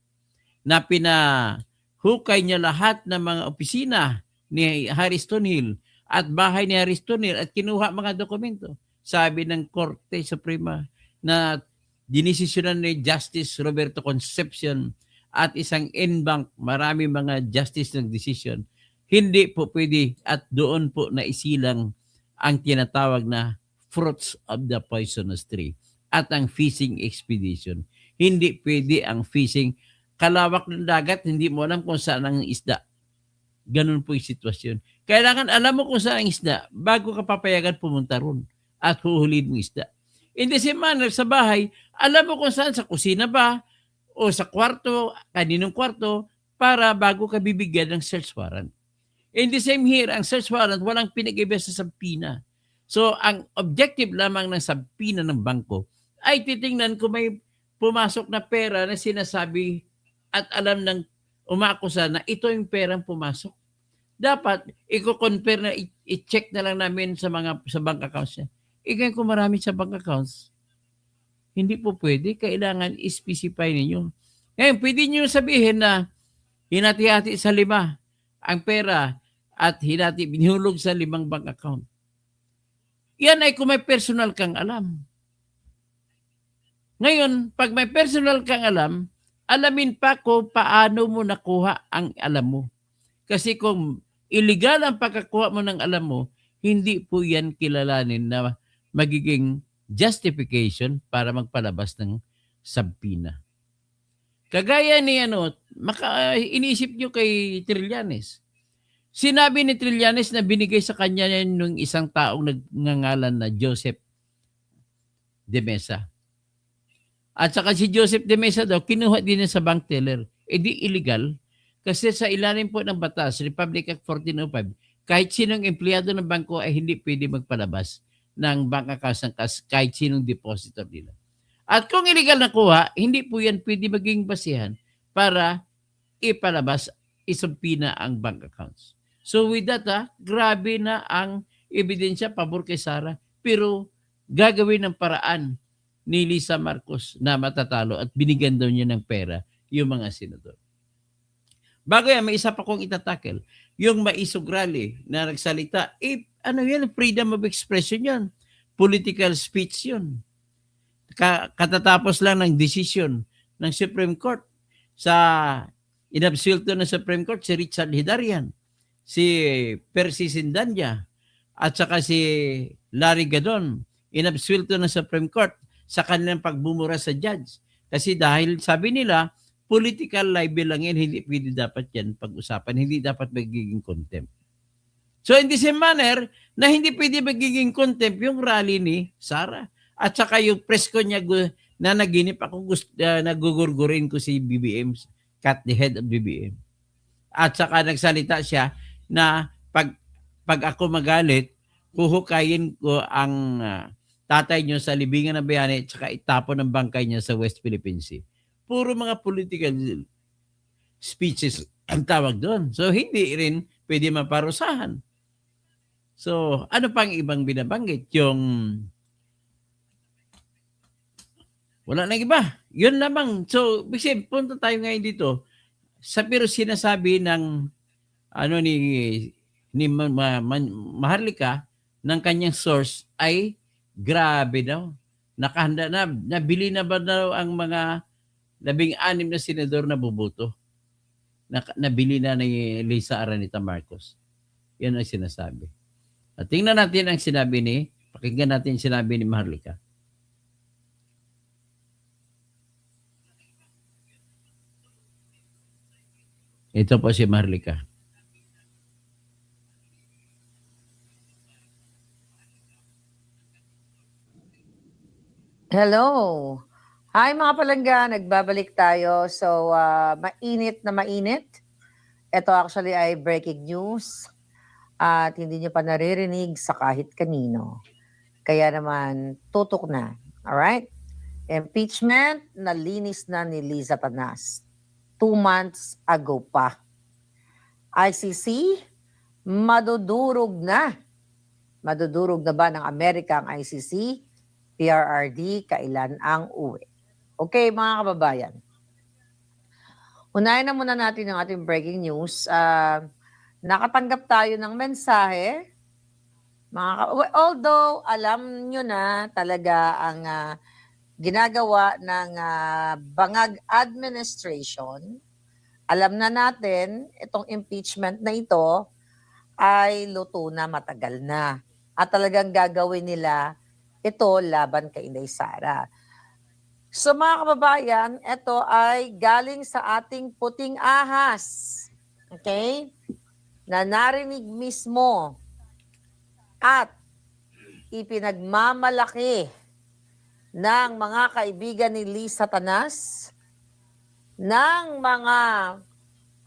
Na pinahukay niya lahat ng mga opisina ni Harry Stonehill at bahay ni Harry Stonehill at kinuha mga dokumento. Sabi ng Korte Suprema na dinisisyonan ni Justice Roberto Concepcion at isang en-bank, marami mga justice ng decision, hindi po pwede at doon po naisilang ang tinatawag na fruits of the poisonous tree at ang fishing expedition. Hindi pwede ang fishing. Kalawak ng dagat, hindi mo alam kung saan ang isda. Ganun po yung sitwasyon. Kailangan alam mo kung saan ang isda bago ka papayagan pumunta ron at huhulin mo isda. In the same manner, sa bahay, alam mo kung saan, sa kusina ba, o sa kwarto, kaninong kwarto, para bago ka bibigyan ng search warrant. In the same here, ang search warrant, walang pinag-iba sa sabpina. So, ang objective lamang ng sabpina ng bangko ay titingnan kung may pumasok na pera na sinasabi at alam ng umaakusa na ito yung perang pumasok. Dapat, i-compare na, i-check na lang namin sa bank accounts niya. Kung marami sa bank accounts, Hindi po pwede. Kailangan specify ninyo. Ngayon, pwede nyo sabihin na hinati-hati sa 5 ang pera at binulog sa 5 bank account. Yan ay kung may personal kang alam. Ngayon, pag may personal kang alam, alamin pa kung paano mo nakuha ang alam mo. Kasi kung illegal ang pagkakuha mo ng alam mo, hindi po yan kilalanin na magiging justification para magpalabas ng subpoena. Kagaya ni iniisip nyo kay Trillanes. Sinabi ni Trillanes na binigay sa kanya ng isang taong nagngangalan na Joseph de Mesa. At saka si Joseph de Mesa daw, kinuha din niya sa bank teller. E di illegal. Kasi sa ilalim po ng batas, Republic Act 1405, kahit sinong empleyado ng bangko ay hindi pwede magpalabas ng bank account ng kahit sinong depositor nila. At kung illegal na kuha, hindi po yan pwede maging basihan para ipalabas, isumpina ang bank accounts. So with that, grabe na ang ebidensya pabor kay Sara, pero gagawin ng paraan ni Lisa Marcos na matatalo at binigyan daw niya ng pera yung mga senador. Bago yan, may isa pa kong itatakel. Yung Maisog Rally na nagsalita, yan, freedom of expression yan. Political speech yun. Katatapos lang ng decision ng Supreme Court. Inabsuelto ng Supreme Court si Richard Hidarian, si Percy Sindanya, at saka si Larry Gadon. Inabsuelto ng Supreme Court sa kanilang pagbumura sa judge. Kasi dahil sabi nila, political libel lang yan, hindi pwede dapat yan pag-usapan, hindi dapat magiging contempt. So in the same manner, na hindi pwede magiging contempt yung rally ni Sara. At saka yung press ko niya na naginip ako, nagugurgurin ko si BBM, cut the head of BBM. At saka nagsalita siya na pag ako magalit, huhukayin ko ang tatay niyo sa libingan ng bayani at saka itapon ng bangkay niya sa West Philippine Sea. Puro mga political speeches ang tawag doon. So, hindi rin pwede maparusahan. So, ano pang ibang binabanggit? Yung wala nang iba. Yun lamang. So, kasi punta tayo ngayon dito. Pero sinasabi ng ni Maharlika ng kanyang source ay grabe daw. Nakahanda na. Nabili na ba daw ang mga 16 na senador na buboto? Nabili na ni Lisa Araneta Marcos. Yan ang sinasabi. At tingnan natin ang pakinggan natin ang sinabi ni Maharlika. Ito po si Maharlika. Hello. Hi mga palangga, nagbabalik tayo. So, mainit na mainit. Ito actually ay breaking news at hindi nyo pa naririnig sa kahit kanino. Kaya naman, tutok na. Alright? Impeachment, nalinis na ni Liza Tanas. 2 months ago pa. ICC, madudurog na. Madudurog na ba ng Amerika ang ICC? PRRD, kailan ang uwi? Okay, mga kababayan. Unahin na muna natin ang ating breaking news. Nakatanggap tayo ng mensahe. Although, alam nyo na talaga ang ginagawa ng Bangag Administration, alam na natin itong impeachment na ito ay luto na, matagal na. At talagang gagawin nila ito laban kay Inday Sara. So mga kababayan, ito ay galing sa ating puting ahas. Okay? Na narinig mismo at ipinagmamalaki ng mga kaibigan ni Lisa Tanas, ng mga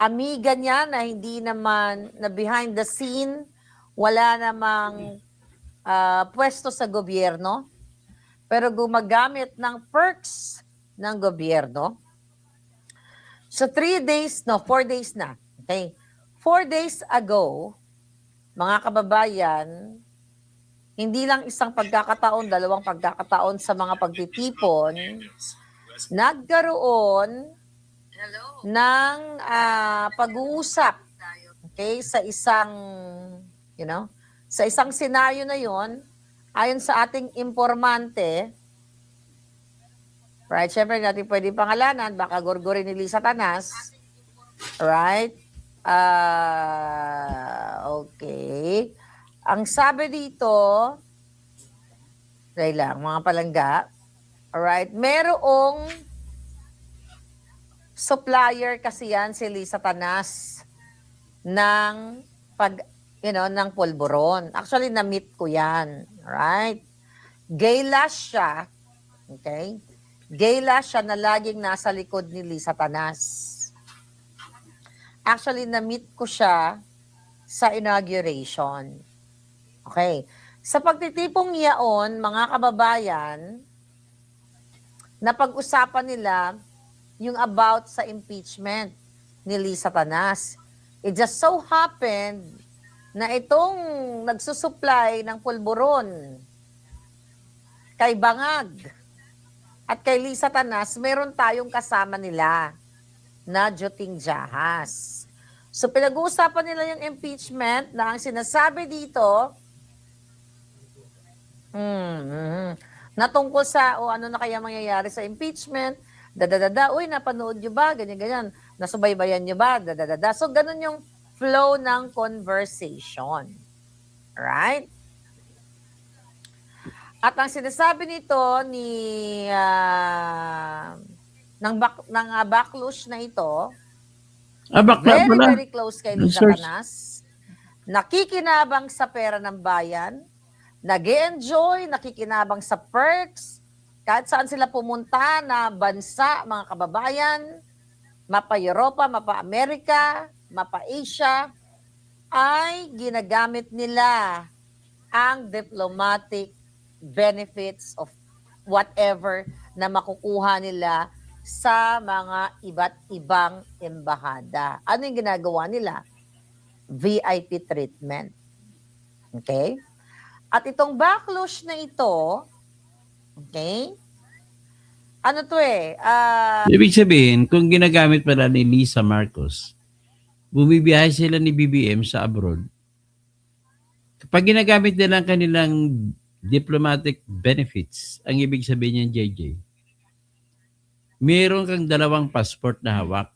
amiga niya na hindi naman na behind the scene, wala namang pwesto sa gobyerno, pero gumagamit ng perks ng gobyerno. So 4 days na. Okay? 4 days ago, mga kababayan, hindi lang isang pagkakataon, dalawang pagkakataon sa mga pagtitipon, nagkaroon ng pag-uusap, okay, sa isang, sa isang senaryo na yon, ayon sa ating informante, right, syempre natin pwede pangalanan, baka gurgurin ni Lisa Tanas, right, okay, ang sabi dito, dahil lang, mga palangga, alright, merong supplier kasi yan si Lisa Tanas ng ng pulburon. Actually, na-meet ko yan. Right? Gay lash siya. Okay? Gay lash siya na laging nasa likod ni Lisa Tanas. Actually, na-meet ko siya sa inauguration. Okay? Sa pagtitipong yaon, mga kababayan, napag-usapan nila yung about sa impeachment ni Lisa Tanas. It just so happened na itong nagsusupply ng pulburon kay Bangag at kay Lisa Tanas, meron tayong kasama nila na Joting Jahas. So pinag-uusapan nila yung impeachment na ang sinasabi dito, na tungkol sa ano na kaya mangyayari sa impeachment, uy, napanood nyo ba? Ganyan. Nasubaybayan nyo ba? So, ganun yung flow ng conversation. Right? At ang sinasabi nito ng backlash na ito, very close kay Lisa Tanas, nakikinabang sa pera ng bayan, nag-e-enjoy, nakikinabang sa perks, kahit saan sila pumunta na bansa, mga kababayan, mapa Europa, mapa Amerika, mapa Asia, ay ginagamit nila ang diplomatic benefits of whatever na makukuha nila sa mga iba't ibang embahada. Ano yung ginagawa nila? VIP treatment. Okay? At itong backlash na ito, okay? Ano to Ibig sabihin, kung ginagamit pala ni Lisa Marcos, bumibiyahe sila ni BBM sa abroad. Kapag ginagamit nila ang kanilang diplomatic benefits, ang ibig sabihin niyan, JJ, meron kang dalawang passport na hawak.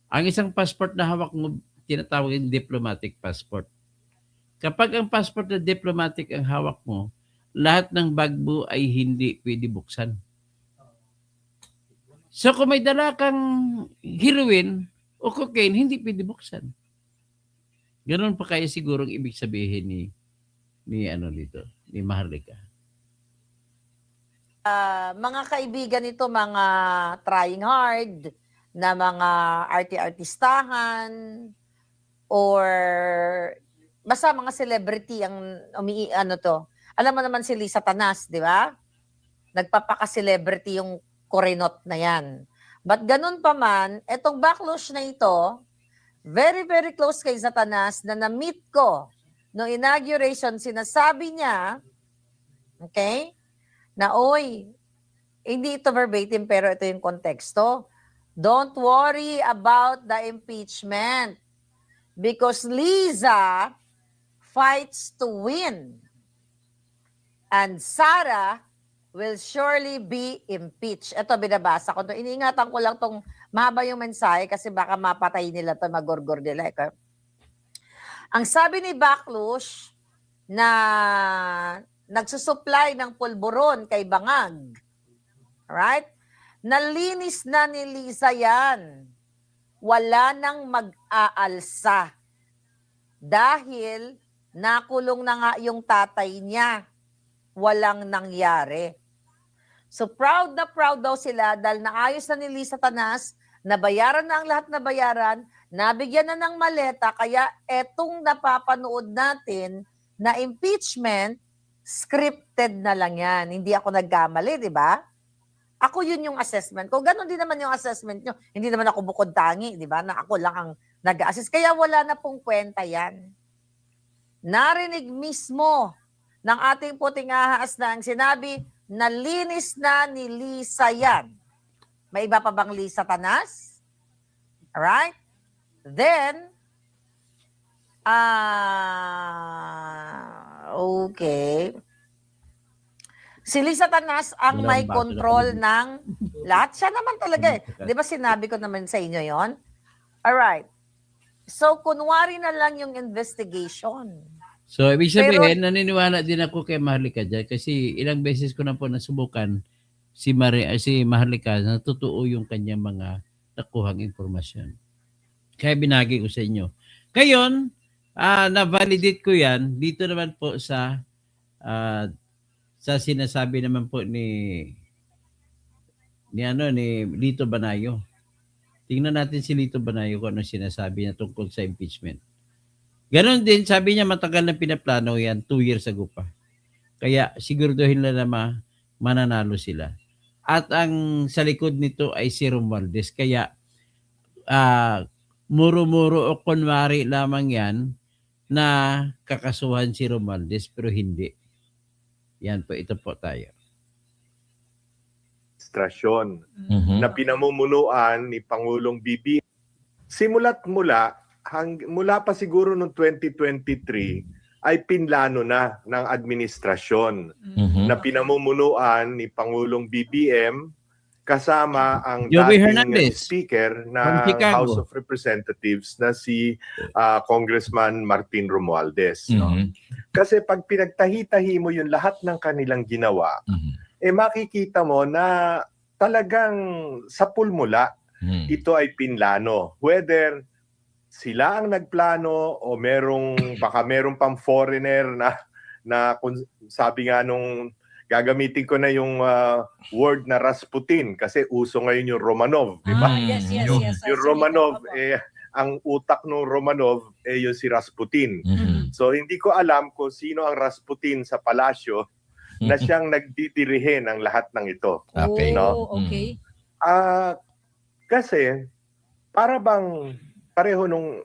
Ang isang passport na hawak mo, tinatawag yung diplomatic passport. Kapag ang passport na diplomatic ang hawak mo, lahat ng bag mo ay hindi pwede buksan. So kung may dala kang heroin o cocaine, hindi pwede buksan. Ganun pa kaya sigurong ibig sabihin ni Maharlika. Mga kaibigan nito, mga trying hard na mga artistahan or basta mga celebrity ang Alam mo naman si Lisa Tanas, di ba? Nagpapaka-celebrity yung Corinot na yan. But ganun pa man, etong backlash na ito, very, very close kay Tanas na na-meet ko no inauguration, sinasabi niya, okay, na hindi ito verbatim pero ito yung konteksto. Don't worry about the impeachment because Liza fights to win. And Sara will surely be impeached. Ito, binabasa ko. Iniingatan ko lang tong mahaba yung mensahe kasi baka mapatay nila ito, magorgor nila. Okay? Ang sabi ni Backlash na nagsusupply ng pulburon kay Bangag, right? Nalinis na ni Lisa yan. Wala nang mag-aalsa. Dahil nakulong na nga yung tatay niya. Walang nangyari. So proud daw sila dahil naayos na ni Lisa Tanas, nabayaran na ang lahat na bayaran, nabigyan na ng maleta, kaya etong napapanood natin na impeachment, scripted na lang yan. Hindi ako nagkamali, di ba? Ako yun yung assessment ko. Ganon din naman yung assessment nyo. Hindi naman ako bukod tangi, di ba? Na ako lang ang nag-assess. Kaya wala na pong kwenta yan. Narinig mismo ng ating puting ahas na ang sinabi, nalinis na ni Lisa yan. May iba pa bang Lisa Tanas? Alright? Then, okay. Si Lisa Tanas ang Walang may baso na control kami. ng lahat. Siya naman talaga eh. Di ba sinabi ko naman sa inyo yon? Alright. So, kunwari na lang yung investigation. So, ibig Pero- sabihin, naniniwala din ako kay Maharlika dyan kasi ilang beses ko na po nasubukan si Maharlika na totoo yung kanyang mga nakuhang informasyon. Kaya binagi ko sa inyo. Ngayon, na-validate ko yan dito naman po sa sinasabi naman po ni Lito Banayo. Tingnan natin si Lito Banayo kung ano sinasabi niya tungkol sa impeachment. Ganon din, sabi niya matagal na pinaplano yan, 2 years ago pa. Kaya siguraduhin na mananalo sila. At ang sa likod nito ay si Romualdez. Kaya muro-muro o kunwari lamang yan na kakasuhan si Romualdez pero hindi. Yan po, ito po tayo. Administrasyon Mhm. na pinamumunuan ni Pangulong BBM. Mula pa siguro noong 2023 ay pinlano na ng administrasyon Mhm. na pinamumunuan ni Pangulong BBM kasama ang Joey dating Hernandez speaker from na Chicago. House of Representatives na si Congressman Martin Romualdez. No? Mhm. Kasi pag pinagtahi-tahi mo yung lahat ng kanilang ginawa, Mhm. makikita mo na talagang sa pulmula Mhm. ito ay pinlano. Whether sila ang nagplano o baka merong pang foreigner na kung sabi nga nung gagamitin ko na yung word na Rasputin kasi uso ngayon yung Romanov, di ba? Yes. Yung Romanov, ang utak ng Romanov yung si Rasputin. Mhm. So hindi ko alam kung sino ang Rasputin sa palasyo na siyang nagdidirihe ng lahat ng ito. Okay. No? Okay. Kasi para bang pareho nung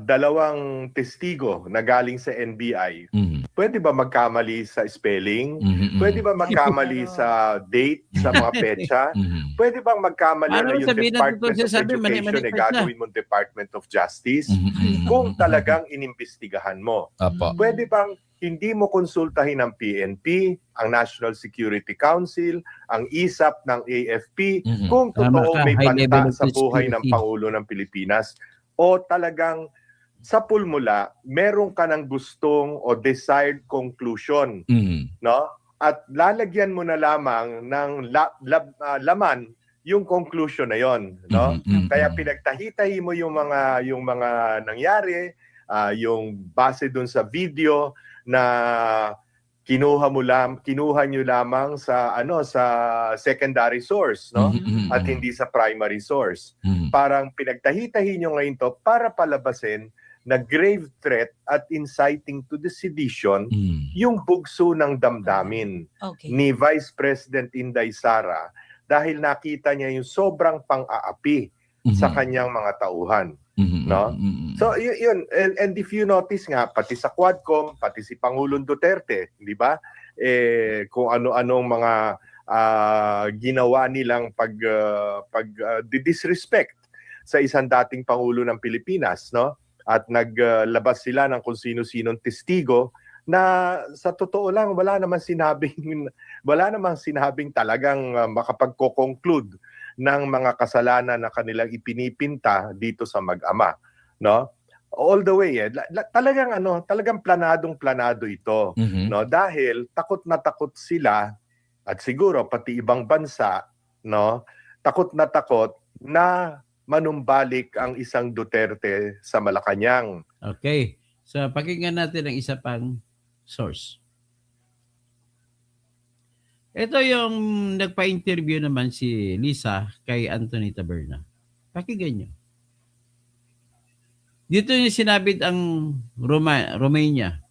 dalawang testigo na galing sa NBI, Mhm. pwede ba magkamali sa spelling? Mhm. Pwede ba magkamali sa date, sa mga petsa? Mhm. Pwede bang magkamali Paano na yung sabihin natin Department ito? of Sabi, mali Education pa siya. gagawin mong Department of Justice? Mhm. Kung talagang inimbestigahan mo. Apo. Pwede bang hindi mo konsultahin ang PNP, ang National Security Council, ang ISAP ng AFP, Mhm. kung Tama totoo ka, may high level banta of sa buhay ng conspiracy. Pangulo ng Pilipinas o talagang sa pulmula, meron ka ng gustong o desired conclusion, Mhm. no? At lalagyan mo na lamang ng laman yung conclusion na yon, no? Mhm. Kaya pinagtahi-tahi mo yung mga nangyari, yung base dun sa video na kinuha nyo lamang sa secondary source, no? Mhm. At hindi sa primary source. Mhm. Parang pinagtahi-tahi nyo ngayon to para palabasin na grave threat at inciting to the sedition Mhm. yung bugso ng damdamin Okay. ni Vice President Inday Sara dahil nakita niya yung sobrang pang-aapi sa Mhm. kanyang mga tauhan. Mhm. no? Mhm. So yun, and if you notice nga, pati sa Quadcom, pati si Pangulong Duterte, di ba? Kung ano-anong mga ginawa nilang disrespect sa isang dating Pangulo ng Pilipinas, no? At naglabas sila ng kung sino-sinong testigo na sa totoo lang wala namang sinabing talagang makapagko-conclude ng mga kasalanan na kanilang ipinipinta dito sa mag-ama, no? All the way, talagang planadong-planado ito, Mhm. no? Dahil takot na takot sila at siguro pati ibang bansa, no? Takot na manumbalik ang isang Duterte sa Malacanang. Okay. So, pakinggan natin ang isa pang source. Ito yung nagpa-interview naman si Lisa kay Anthony Taberna. Pakinggan nyo. Dito yung sinabit ang Romania.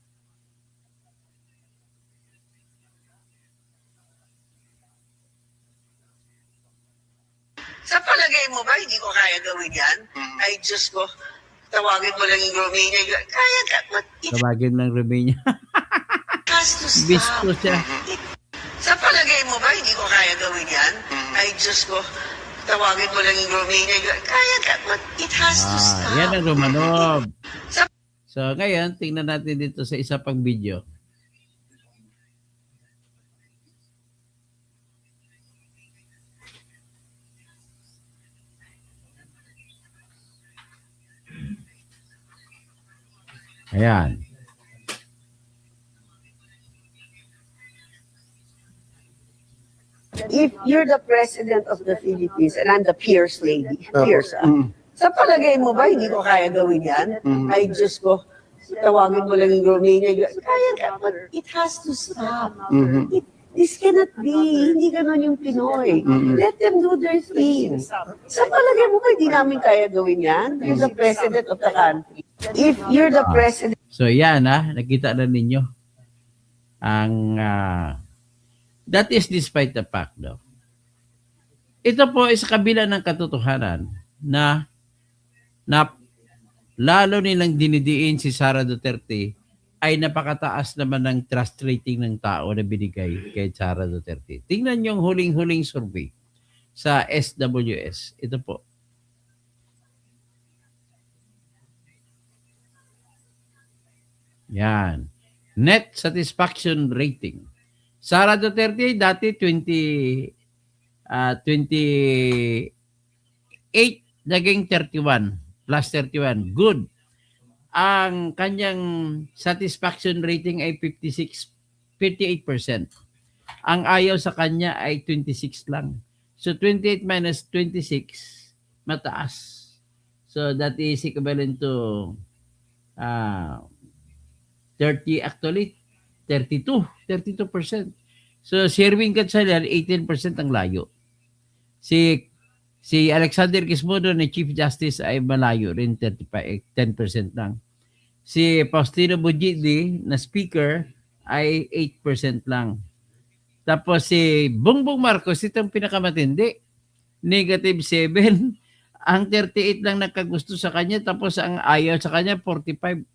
Sa palagay mo ba, hindi ko kaya gawin yan? Ay, Diyos ko, tawagin mo lang yung Romania. Kaya ka. Tawagin lang Romania. has to stop. Bisto siya. Sa palagay mo ba, hindi ko kaya gawin yan? Ay, Diyos ko, tawagin mo lang yung Romania. Kaya ka, but it has to stop. Yan ang Romanov. Sa- So ngayon, tingnan natin dito sa isa pang video. Ayan. If you're the president of the Philippines and I'm the Pierce lady, Pierce, sa palagay mo ba hindi ko kaya gawin yan? Ay, Diyos ko, tawagin mo lang yung Romania. Kaya ka, but it has to stop. This cannot be. Hindi ganon yung Pinoy. Let them do their thing. Sa palagay mo ba hindi namin kaya gawin yan? You're the president of the country. If you're the president, So yan nakita na ninyo. Ang that is despite the fact though. Ito po is kabila ng katotohanan na lalo nilang dinidiin si Sara Duterte ay napakataas naman ng trust rating ng tao na binigay kay Sara Duterte. Tingnan yung huling-huling survey sa SWS. Ito po. Yan. Net satisfaction rating. Sara Duterte dati 28 naging 31 plus 31. Good. Ang kanyang satisfaction rating ay 58%. Ang ayaw sa kanya ay 26 lang. So 28 minus 26 mataas. So that is equivalent to 30 actually 32%. So si Erwin Gatchalian 18% ang layo. Si Alexander Quezmodo na Chief Justice ay malayo rin 10% lang. Si Faustino Bujidi na Speaker ay 8% lang. Tapos si Bongbong Marcos itong pinakamatindi, negative 7. Ang 38 lang nagkagusto sa kanya tapos ang ayaw sa kanya 45.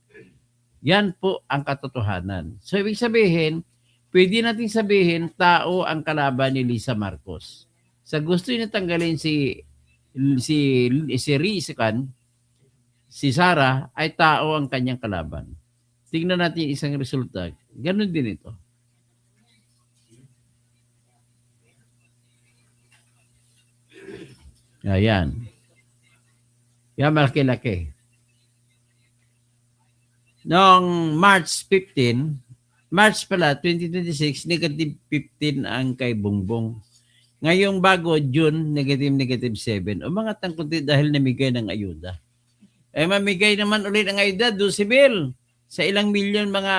Yan po ang katotohanan. So ibig sabihin, pwede nating sabihin tao ang kalaban ni Lisa Marcos. Sa gusto niya tanggalin si Rizkan, si Sara ay tao ang kanyang kalaban. Tingnan natin yung isang resulta. Ganon din ito. Ayan. Yan malaki-laki. Noong March 2026, negative 15 ang kay Bongbong. Ngayong bago, June, negative 7. Umangat ang kunti dahil namigay ng ayuda. Mamigay naman ulit ng ayuda, 12 mil. Sa ilang milyon mga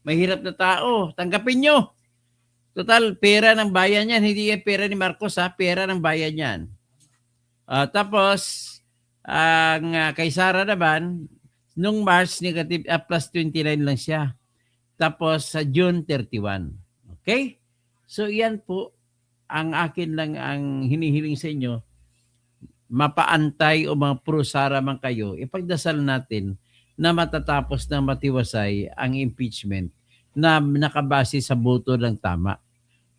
mahirap na tao. Tanggapin nyo. Total, pera ng bayan yan. Hindi yan pera ni Marcos, pera ng bayan yan. Tapos, ang kay Sara naman, nung March, negative plus 29 lang siya. Tapos sa June 31. Okay? So yan po ang akin lang ang hinihiling sa inyo. Mapaantay o mga pro-Sara man kayo, ipagdasal natin na matatapos ng matiwasay ang impeachment na nakabase sa boto ng tama.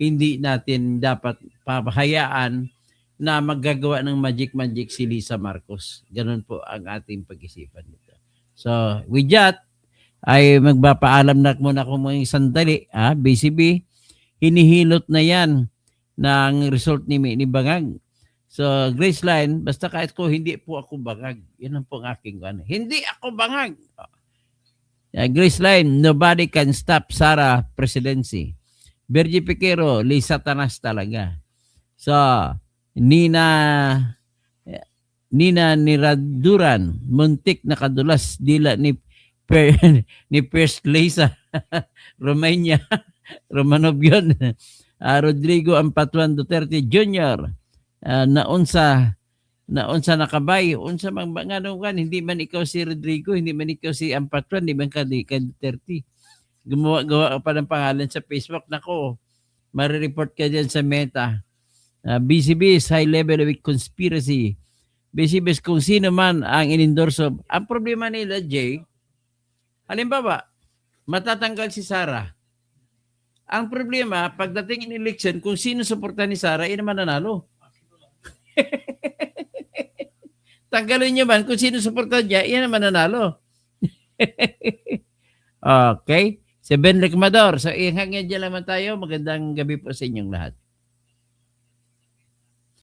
Hindi natin dapat papahayaan na maggagawa ng magic si Lisa Marcos. Ganun po ang ating pag-isipan dito. So, with that, ay magpapaalam na muna ako mga sandali. BCB, hinihilot na yan ng result ni Bangag. So, Graceline, basta kahit ko, hindi po ako bangag. Yan ang po ang aking ano. Hindi ako bangag. Graceline, nobody can stop Sara presidency. Bergie Piquero, Lisa Tanas talaga. So, Nina Niraduran, muntik na kadulas dila ni First Lisa Romania Romanov yun. Rodrigo Ampatuan Duterte Jr. Naunsa nakabay unsa mang ngano kan hindi man ikaw si Rodrigo, hindi man ikaw si Ampatuan, hindi man ka Duterte. Gawa pa ng pangalan sa Facebook. Nako, marireport ka dyan sa Meta. BCB's high level of conspiracy. BCB's kung sino man ang inendorso. Ang problema nila, Jay, halimbawa, matatanggal si Sara. Ang problema, pagdating in election, kung sino suporta ni Sara, yun naman nanalo. Tanggalin nyo man, kung sino suporta niya, yan naman nanalo. Okay. Si Ben Lecmador. So, ihangin dyan naman tayo. Magandang gabi po sa inyong lahat.